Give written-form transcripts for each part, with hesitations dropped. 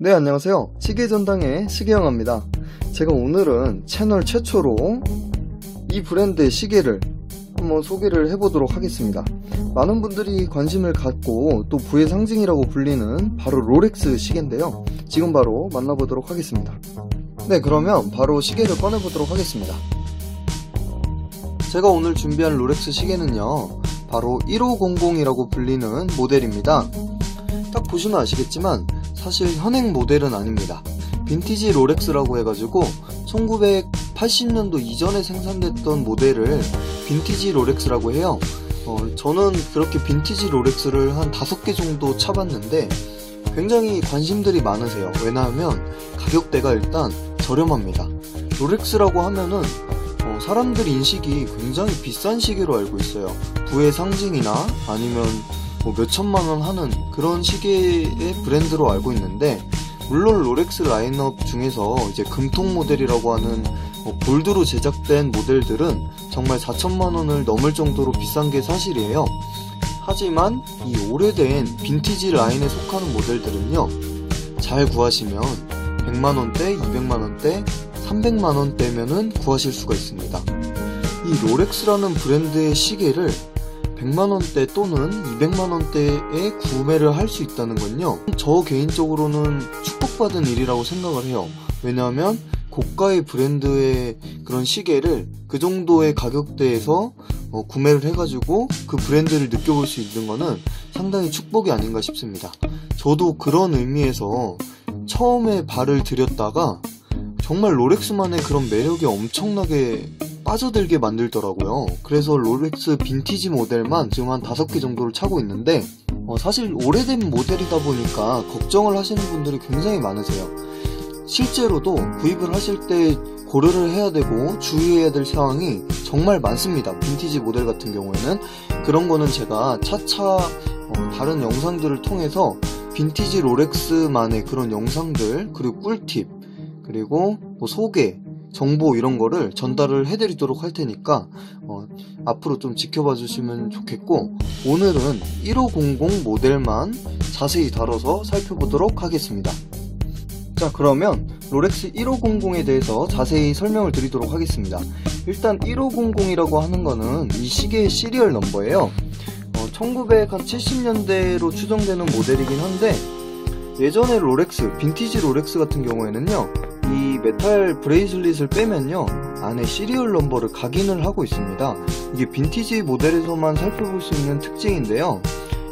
네, 안녕하세요. 시계전당의 시계영아입니다. 제가 오늘은 채널 최초로 이 브랜드의 시계를 한번 소개를 해보도록 하겠습니다. 많은 분들이 관심을 갖고 또 부의 상징이라고 불리는 바로 롤렉스 시계인데요. 지금 바로 만나보도록 하겠습니다. 네, 그러면 바로 시계를 꺼내보도록 하겠습니다. 제가 오늘 준비한 롤렉스 시계는요, 바로 1500이라고 불리는 모델입니다. 딱 보시면 아시겠지만 사실 현행 모델은 아닙니다. 빈티지 롤렉스라고 해가지고 1980년도 이전에 생산됐던 모델을 빈티지 롤렉스라고 해요. 저는 그렇게 빈티지 롤렉스를 한 5개 정도 차봤는데 굉장히 관심들이 많으세요. 왜냐하면 가격대가 일단 저렴합니다. 롤렉스라고 하면은 사람들 인식이 굉장히 비싼 시계로 알고 있어요. 부의 상징이나 아니면 몇천만원 하는 그런 시계의 브랜드로 알고 있는데, 물론 롤렉스 라인업 중에서 이제 금통 모델이라고 하는 골드로 제작된 모델들은 정말 4천만원을 넘을 정도로 비싼 게 사실이에요. 하지만 이 오래된 빈티지 라인에 속하는 모델들은요, 잘 구하시면 100만원대, 200만원대, 300만원대면은 구하실 수가 있습니다. 이 롤렉스라는 브랜드의 시계를 100만원대 또는 200만원대에 구매를 할 수 있다는 건요, 저 개인적으로는 축복받은 일이라고 생각을 해요. 왜냐하면 고가의 브랜드의 그런 시계를 그 정도의 가격대에서 구매를 해가지고 그 브랜드를 느껴볼 수 있는 거는 상당히 축복이 아닌가 싶습니다. 저도 그런 의미에서 처음에 발을 들였다가 정말 롤렉스만의 그런 매력이 엄청나게 빠져들게 만들더라고요. 그래서 롤렉스 빈티지 모델만 지금 한 5개 정도를 차고 있는데, 사실 오래된 모델이다 보니까 걱정을 하시는 분들이 굉장히 많으세요. 실제로도 구입을 하실 때 고려를 해야 되고 주의해야 될 사항이 정말 많습니다. 빈티지 모델 같은 경우에는. 그런 거는 제가 차차 다른 영상들을 통해서 빈티지 롤렉스만의 그런 영상들, 그리고 꿀팁, 그리고 소개, 정보 이런 거를 전달을 해드리도록 할 테니까 앞으로 좀 지켜봐 주시면 좋겠고, 오늘은 1500 모델만 자세히 다뤄서 살펴보도록 하겠습니다. 자, 그러면 롤렉스 1500에 대해서 자세히 설명을 드리도록 하겠습니다. 일단 1500이라고 하는 거는 이 시계의 시리얼 넘버예요. 1970년대로 추정되는 모델이긴 한데, 예전에 롤렉스, 빈티지 롤렉스 같은 경우에는요, 이 메탈 브레이슬릿을 빼면요, 안에 시리얼 넘버를 각인을 하고 있습니다. 이게 빈티지 모델에서만 살펴볼 수 있는 특징인데요,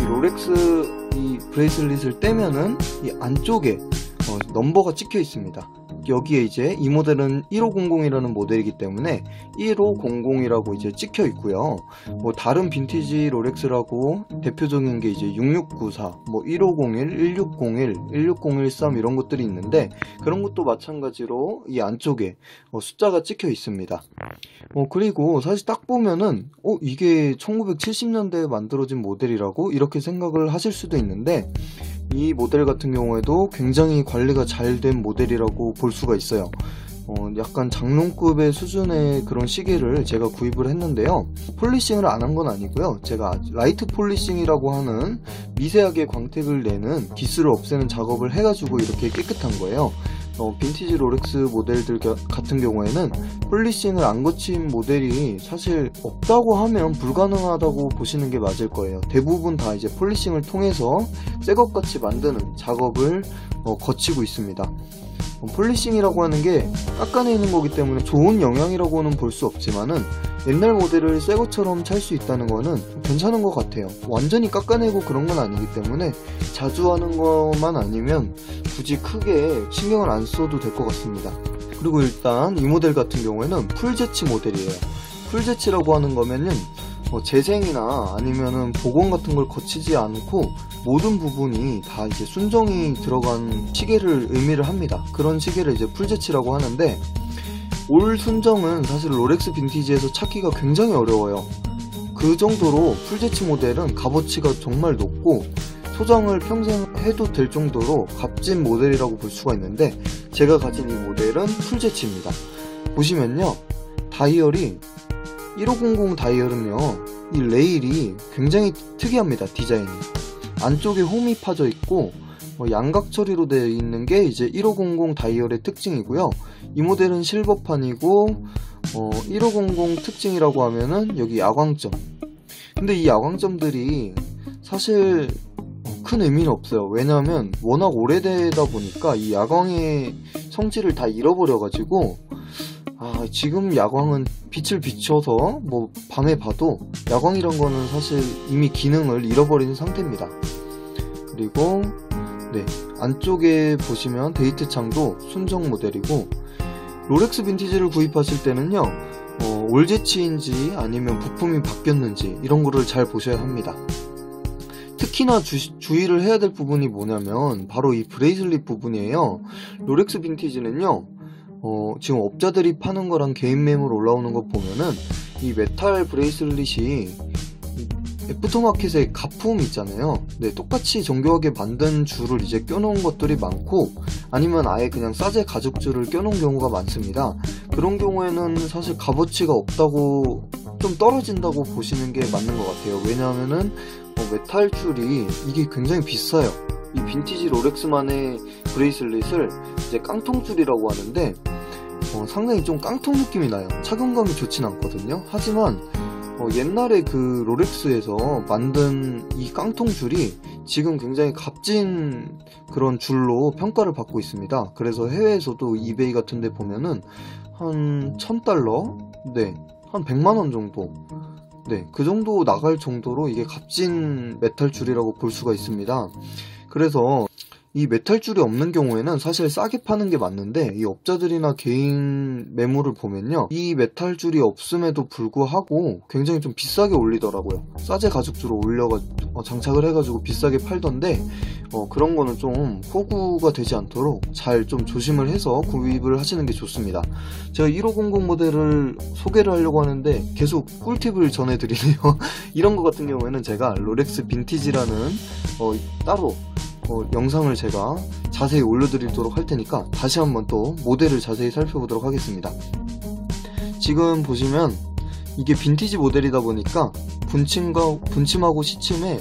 이 롤렉스 이 브레이슬릿을 떼면은 이 안쪽에 넘버가 찍혀 있습니다. 여기에 이제 이 모델은 1500이라는 모델이기 때문에 1500이라고 이제 찍혀 있고요. 다른 빈티지 롤렉스라고 대표적인 게 이제 6694, 1501, 1601, 160113 이런 것들이 있는데, 그런 것도 마찬가지로 이 안쪽에 숫자가 찍혀 있습니다. 그리고 사실 딱 보면은 이게 1970년대에 만들어진 모델이라고 이렇게 생각을 하실 수도 있는데, 이 모델 같은 경우에도 굉장히 관리가 잘 된 모델이라고 볼 수가 있어요. 약간 장롱급의 수준의 그런 시계를 제가 구입을 했는데요, 폴리싱을 안 한 건 아니고요, 제가 라이트 폴리싱이라고 하는 미세하게 광택을 내는 기스를 없애는 작업을 해가지고 이렇게 깨끗한 거예요. 빈티지 롤렉스 모델들 같은 경우에는 폴리싱을 안 거친 모델이 사실 없다고 하면 불가능하다고 보시는 게 맞을 거예요. 대부분 다 이제 폴리싱을 통해서 새것같이 만드는 작업을 거치고 있습니다. 폴리싱이라고 하는 게 깎아내는 거기 때문에 좋은 영향이라고는 볼 수 없지만은, 옛날 모델을 새것처럼 찰 수 있다는 거는 괜찮은 것 같아요. 완전히 깎아내고 그런 건 아니기 때문에 자주 하는 것만 아니면 굳이 크게 신경을 안 써도 될 것 같습니다. 그리고 일단 이 모델 같은 경우에는 풀제치 모델이에요. 풀제치라고 하는 거면은 재생이나 아니면은 복원 같은 걸 거치지 않고 모든 부분이 다 이제 순정이 들어간 시계를 의미를 합니다. 그런 시계를 이제 풀제치라고 하는데, 올 순정은 사실 롤렉스 빈티지에서 찾기가 굉장히 어려워요. 그 정도로 풀제치 모델은 값어치가 정말 높고 소장을 평생 해도 될 정도로 값진 모델이라고 볼 수가 있는데, 제가 가진 이 모델은 풀제치입니다. 보시면요, 다이얼이 1500 다이얼은요, 이 레일이 굉장히 특이합니다. 디자인이 안쪽에 홈이 파져 있고 양각 처리로 되어 있는 게 이제 1500 다이얼의 특징이고요. 이 모델은 실버판이고 1500 특징이라고 하면은 여기 야광점. 근데 이 야광점들이 사실 큰 의미는 없어요. 왜냐하면 워낙 오래되다 보니까 이 야광의 성질을 다 잃어버려가지고 지금 야광은 빛을 비춰서 뭐 밤에 봐도 야광이란 거는 사실 이미 기능을 잃어버린 상태입니다. 그리고 안쪽에 보시면 데이트 창도 순정 모델이고, 롤렉스 빈티지를 구입하실 때는요 올제치인지 아니면 부품이 바뀌었는지 이런 거를 잘 보셔야 합니다. 특히나 주의를 해야 될 부분이 뭐냐면 바로 이 브레이슬릿 부분이에요. 롤렉스 빈티지는요 지금 업자들이 파는 거랑 개인 매물 올라오는 거 보면은 이 메탈 브레이슬릿이 애프터마켓의 가품 있잖아요. 똑같이 정교하게 만든 줄을 이제 껴놓은 것들이 많고, 아니면 아예 그냥 싸제 가죽줄을 껴놓은 경우가 많습니다. 그런 경우에는 사실 값어치가 없다고, 좀 떨어진다고 보시는 게 맞는 것 같아요. 왜냐하면은 메탈 줄이 이게 굉장히 비싸요. 이 빈티지 롤렉스만의 브레이슬릿을 이제 깡통줄이라고 하는데 상당히 좀 깡통 느낌이 나요. 착용감이 좋진 않거든요. 하지만 옛날에 그 롤렉스에서 만든 이 깡통줄이 지금 굉장히 값진 그런 줄로 평가를 받고 있습니다. 그래서 해외에서도 이베이 같은 데 보면은 한 $1000? 한 100만원 정도, 그 정도 나갈 정도로 이게 값진 메탈 줄이라고 볼 수가 있습니다. 그래서 이 메탈 줄이 없는 경우에는 사실 싸게 파는 게 맞는데, 이 업자들이나 개인 매물을 보면요 이 메탈 줄이 없음에도 불구하고 굉장히 좀 비싸게 올리더라고요. 싸제 가죽줄을 올려가지고 장착을 해가지고 비싸게 팔던데, 그런 거는 좀 호구가 되지 않도록 잘 좀 조심을 해서 구입을 하시는 게 좋습니다. 제가 1500 모델을 소개를 하려고 하는데 계속 꿀팁을 전해드리네요. 이런 거 같은 경우에는 제가 롤렉스 빈티지라는 따로 영상을 제가 자세히 올려드리도록 할 테니까 다시 한번 또 모델을 자세히 살펴보도록 하겠습니다. 지금 보시면 이게 빈티지 모델이다 보니까 분침하고 시침에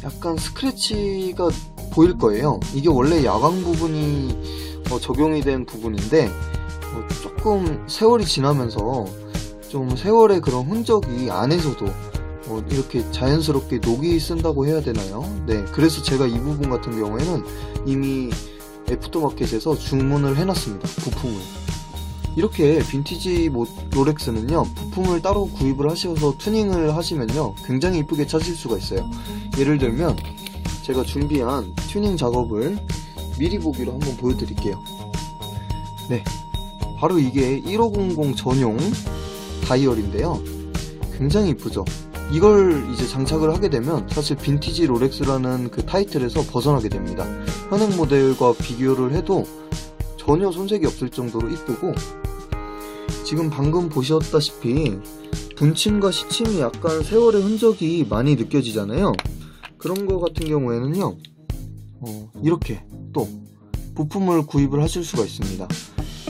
약간 스크래치가 보일 거예요. 이게 원래 야광 부분이 적용이 된 부분인데 조금 세월이 지나면서 좀 세월의 그런 흔적이 안에서도 이렇게 자연스럽게 녹이 쓴다고 해야 되나요? 그래서 제가 이 부분 같은 경우에는 이미 애프터마켓에서 주문을 해놨습니다. 부품을. 이렇게 빈티지 롤렉스는요 부품을 따로 구입을 하셔서 튜닝을 하시면요 굉장히 이쁘게 찾을 수가 있어요. 예를 들면 제가 준비한 튜닝 작업을 미리 보기로 한번 보여드릴게요. 바로 이게 1500 전용 다이얼인데요, 굉장히 이쁘죠? 이걸 이제 장착을 하게 되면 사실 빈티지 롤렉스라는 그 타이틀에서 벗어나게 됩니다. 현행 모델과 비교를 해도 전혀 손색이 없을 정도로 이쁘고, 지금 방금 보셨다시피 분침과 시침이 약간 세월의 흔적이 많이 느껴지잖아요. 그런 거 같은 경우에는요 이렇게 또 부품을 구입을 하실 수가 있습니다.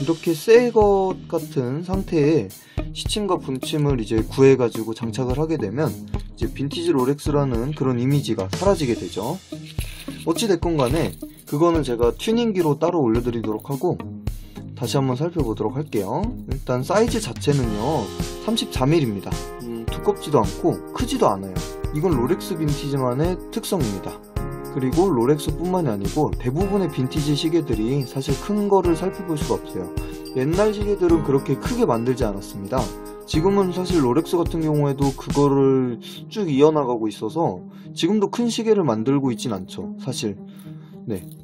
이렇게 새 것 같은 상태의 시침과 분침을 이제 구해가지고 장착을 하게 되면 이제 빈티지 롤렉스라는 그런 이미지가 사라지게 되죠. 어찌됐건 간에 그거는 제가 튜닝기로 따로 올려드리도록 하고, 다시 한번 살펴보도록 할게요. 일단 사이즈 자체는요 34mm입니다. 두껍지도 않고 크지도 않아요. 이건 롤렉스 빈티지만의 특성입니다. 그리고 롤렉스 뿐만이 아니고 대부분의 빈티지 시계들이 사실 큰 거를 살펴볼 수가 없어요. 옛날 시계들은 그렇게 크게 만들지 않았습니다. 지금은 사실 롤렉스 같은 경우에도 그거를 쭉 이어나가고 있어서 지금도 큰 시계를 만들고 있진 않죠, 사실.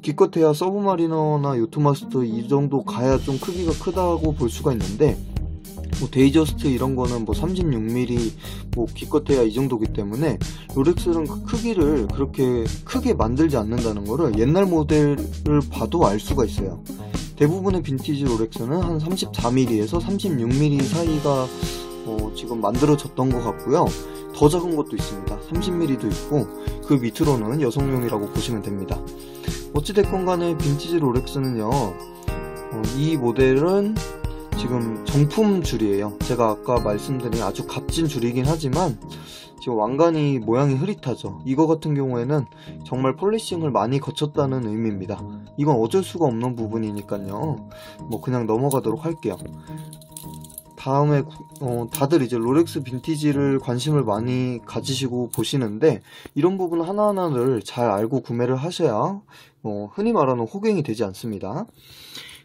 기껏해야 서브마리너나 요트마스터 이 정도 가야 좀 크기가 크다고 볼 수가 있는데, 데이저스트 이런 거는 36mm 기껏해야 이 정도기 때문에 롤렉스는 그 크기를 그렇게 크게 만들지 않는다는 거를 옛날 모델을 봐도 알 수가 있어요. 대부분의 빈티지 롤렉스는 한 34mm에서 36mm 사이가 지금 만들어졌던 것 같고요. 더 작은 것도 있습니다. 30mm도 있고, 그 밑으로는 여성용이라고 보시면 됩니다. 어찌됐건 간에 빈티지 롤렉스는요 이 모델은 지금 정품 줄이에요. 제가 아까 말씀드린 아주 값진 줄이긴 하지만 지금 왕관이 모양이 흐릿하죠. 이거 같은 경우에는 정말 폴리싱을 많이 거쳤다는 의미입니다. 이건 어쩔 수가 없는 부분이니까요. 뭐 그냥 넘어가도록 할게요. 다음에 다들 이제 롤렉스 빈티지를 관심을 많이 가지시고 보시는데 이런 부분 하나하나를 잘 알고 구매를 하셔야 흔히 말하는 호갱이 되지 않습니다.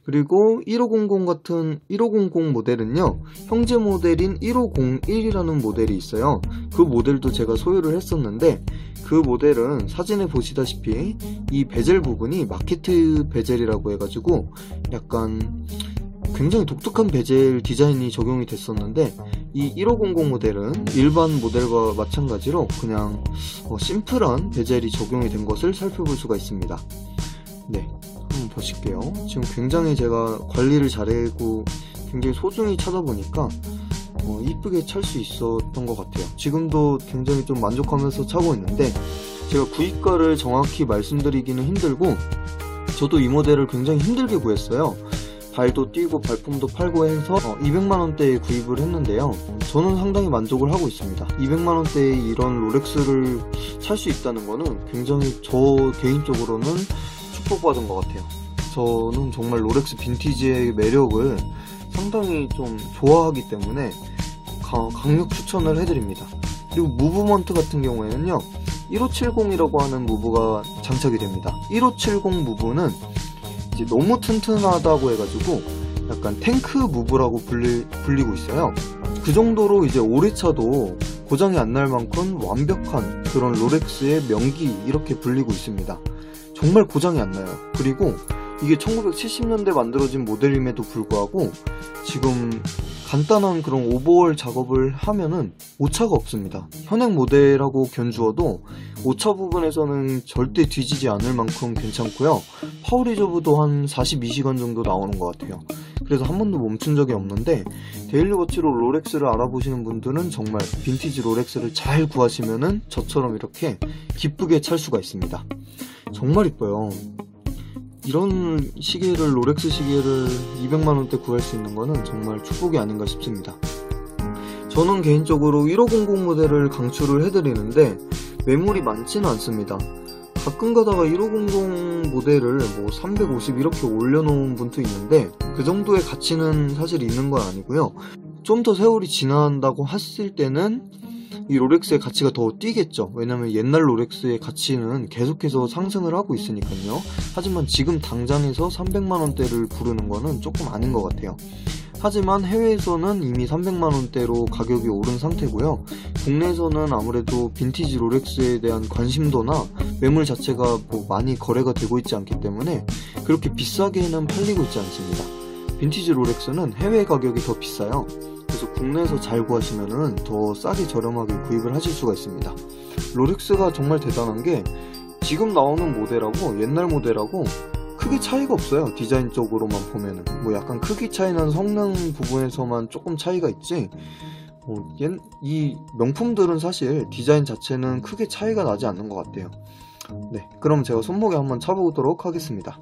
그리고 1500 같은 1500 모델은요, 형제 모델인 1501이라는 모델이 있어요. 그 모델도 제가 소유를 했었는데 그 모델은 사진에 보시다시피 이 베젤 부분이 마케트 베젤이라고 해가지고 약간 굉장히 독특한 베젤 디자인이 적용이 됐었는데, 이 1500 모델은 일반 모델과 마찬가지로 그냥 심플한 베젤이 적용이 된 것을 살펴볼 수가 있습니다. 네, 한번 보실게요. 지금 굉장히 제가 관리를 잘하고 굉장히 소중히 찾아보니까 이쁘게 찰 수 있었던 것 같아요. 지금도 굉장히 좀 만족하면서 차고 있는데, 제가 구입가를 정확히 말씀드리기는 힘들고 저도 이 모델을 굉장히 힘들게 구했어요. 발도 뛰고 발품도 팔고 해서 200만원대에 구입을 했는데요, 저는 상당히 만족을 하고 있습니다. 200만원대에 이런 롤렉스를 살 수 있다는 거는 굉장히 저 개인적으로는 축복받은 것 같아요. 저는 정말 롤렉스 빈티지의 매력을 상당히 좀 좋아하기 때문에 강력 추천을 해드립니다. 그리고 무브먼트 같은 경우에는요, 1570이라고 하는 무브가 장착이 됩니다. 1570 무브는 이제 너무 튼튼하다고 해가지고 약간 탱크 무브라고 불리고 있어요. 그 정도로 이제 오래 차도 고장이 안 날 만큼 완벽한 그런 롤렉스의 명기 이렇게 불리고 있습니다. 정말 고장이 안 나요. 그리고 이게 1970년대 만들어진 모델임에도 불구하고 지금 간단한 그런 오버홀 작업을 하면은 오차가 없습니다. 현행 모델하고 견주어도 오차 부분에서는 절대 뒤지지 않을 만큼 괜찮고요. 파워 리저브도 한 42시간 정도 나오는 것 같아요. 그래서 한 번도 멈춘 적이 없는데, 데일리 워치로 롤렉스를 알아보시는 분들은 정말 빈티지 롤렉스를 잘 구하시면은 저처럼 이렇게 기쁘게 찰 수가 있습니다. 정말 이뻐요. 이런 시계를, 롤렉스 시계를 200만원대 구할 수 있는 거는 정말 축복이 아닌가 싶습니다. 저는 개인적으로 1500 모델을 강추를 해드리는데 매물이 많지는 않습니다. 가끔 가다가 1500 모델을 뭐 350 이렇게 올려놓은 분도 있는데 그 정도의 가치는 사실 있는 건 아니고요. 좀 더 세월이 지난다고 했을 때는 이 롤렉스의 가치가 더 뛰겠죠. 왜냐면 옛날 롤렉스의 가치는 계속해서 상승을 하고 있으니까요. 하지만 지금 당장에서 300만원대를 부르는 거는 조금 아닌 것 같아요. 하지만 해외에서는 이미 300만원대로 가격이 오른 상태고요. 국내에서는 아무래도 빈티지 롤렉스에 대한 관심도나 매물 자체가 뭐 많이 거래가 되고 있지 않기 때문에 그렇게 비싸게는 팔리고 있지 않습니다. 빈티지 롤렉스는 해외 가격이 더 비싸요. 그래서 국내에서 잘 구하시면은 더 싸게 저렴하게 구입을 하실 수가 있습니다. 롤렉스가 정말 대단한 게 지금 나오는 모델하고 옛날 모델하고 크게 차이가 없어요. 디자인적으로만 보면은 뭐 약간 크기 차이는 성능 부분에서만 조금 차이가 있지, 이 명품들은 사실 디자인 자체는 크게 차이가 나지 않는 것 같아요. 네, 그럼 제가 손목에 한번 차보도록 하겠습니다.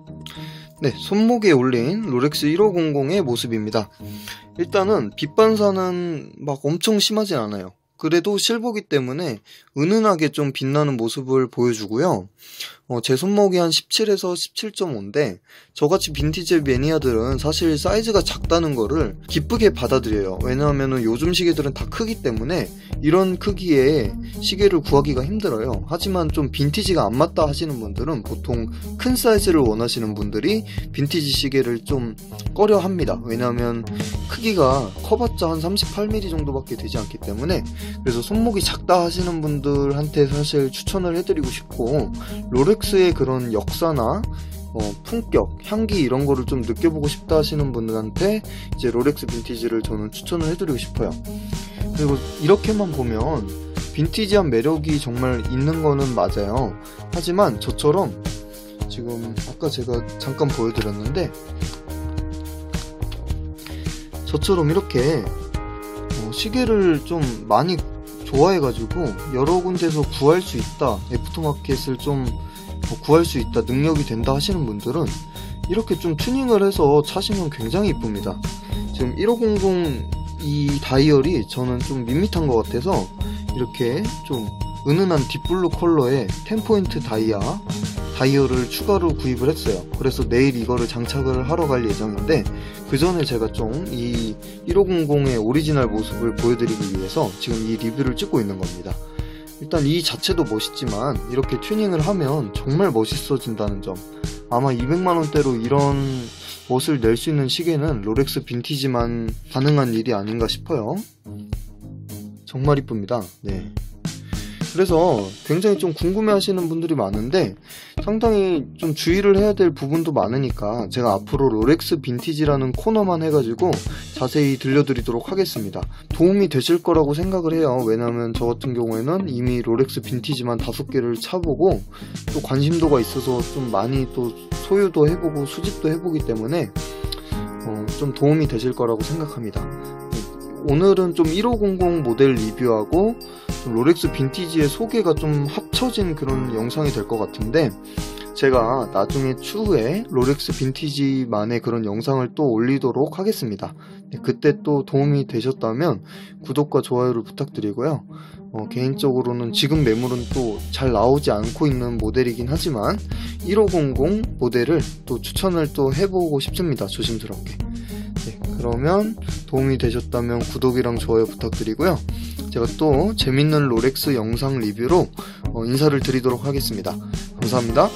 네, 손목에 올린 롤렉스 1500의 모습입니다. 일단은 빛 반사는 막 엄청 심하진 않아요. 그래도 실보기 때문에 은은하게 좀 빛나는 모습을 보여주고요. 제 손목이 한 17에서 17.5인데 저같이 빈티지 매니아들은 사실 사이즈가 작다는 거를 기쁘게 받아들여요. 왜냐하면 요즘 시계들은 다 크기 때문에 이런 크기의 시계를 구하기가 힘들어요. 하지만 좀 빈티지가 안 맞다 하시는 분들은 보통 큰 사이즈를 원하시는 분들이 빈티지 시계를 좀 꺼려 합니다. 왜냐하면 크기가 커봤자 한 38mm 정도밖에 되지 않기 때문에. 그래서 손목이 작다 하시는 분들한테 사실 추천을 해드리고 싶고, 롤렉스의 그런 역사나 품격, 향기 이런 거를 좀 느껴보고 싶다 하시는 분들한테 이제 롤렉스 빈티지를 저는 추천을 해드리고 싶어요. 그리고 이렇게만 보면 빈티지한 매력이 정말 있는 거는 맞아요. 하지만 저처럼 지금 아까 제가 잠깐 보여드렸는데 저처럼 이렇게 시계를 좀 많이 좋아해가지고 여러 군데서 구할 수 있다, 애프터마켓을 좀 구할 수 있다, 능력이 된다 하시는 분들은 이렇게 좀 튜닝을 해서 차시면 굉장히 이쁩니다. 지금 1500 이 다이얼이 저는 좀 밋밋한 것 같아서 이렇게 좀 은은한 딥블루 컬러의 10포인트 다이얼을 추가로 구입을 했어요. 그래서 내일 이거를 장착을 하러 갈 예정인데, 그 전에 제가 좀 이 1500의 오리지널 모습을 보여드리기 위해서 지금 이 리뷰를 찍고 있는 겁니다. 일단 이 자체도 멋있지만 이렇게 튜닝을 하면 정말 멋있어진다는 점, 아마 200만원대로 이런 멋을 낼 수 있는 시계는 롤렉스 빈티지만 가능한 일이 아닌가 싶어요. 정말 이쁩니다. 네. 그래서 굉장히 좀 궁금해 하시는 분들이 많은데, 상당히 좀 주의를 해야 될 부분도 많으니까 제가 앞으로 롤렉스 빈티지라는 코너만 해가지고 자세히 들려드리도록 하겠습니다. 도움이 되실 거라고 생각을 해요. 왜냐면 저 같은 경우에는 이미 롤렉스 빈티지만 5개를 차보고 또 관심도가 있어서 좀 많이 또 소유도 해보고 수집도 해보기 때문에 좀 도움이 되실 거라고 생각합니다. 오늘은 좀 1500 모델 리뷰하고 좀 롤렉스 빈티지의 소개가 좀 합쳐진 그런 영상이 될 것 같은데, 제가 나중에 추후에 롤렉스 빈티지만의 그런 영상을 또 올리도록 하겠습니다. 그때 또 도움이 되셨다면 구독과 좋아요를 부탁드리고요. 개인적으로는 지금 매물은 또 잘 나오지 않고 있는 모델이긴 하지만 1500 모델을 또 추천을 또 해보고 싶습니다. 조심스럽게. 네, 그러면 도움이 되셨다면 구독이랑 좋아요 부탁드리고요. 제가 또 재밌는 롤렉스 영상 리뷰로 인사를 드리도록 하겠습니다. 감사합니다.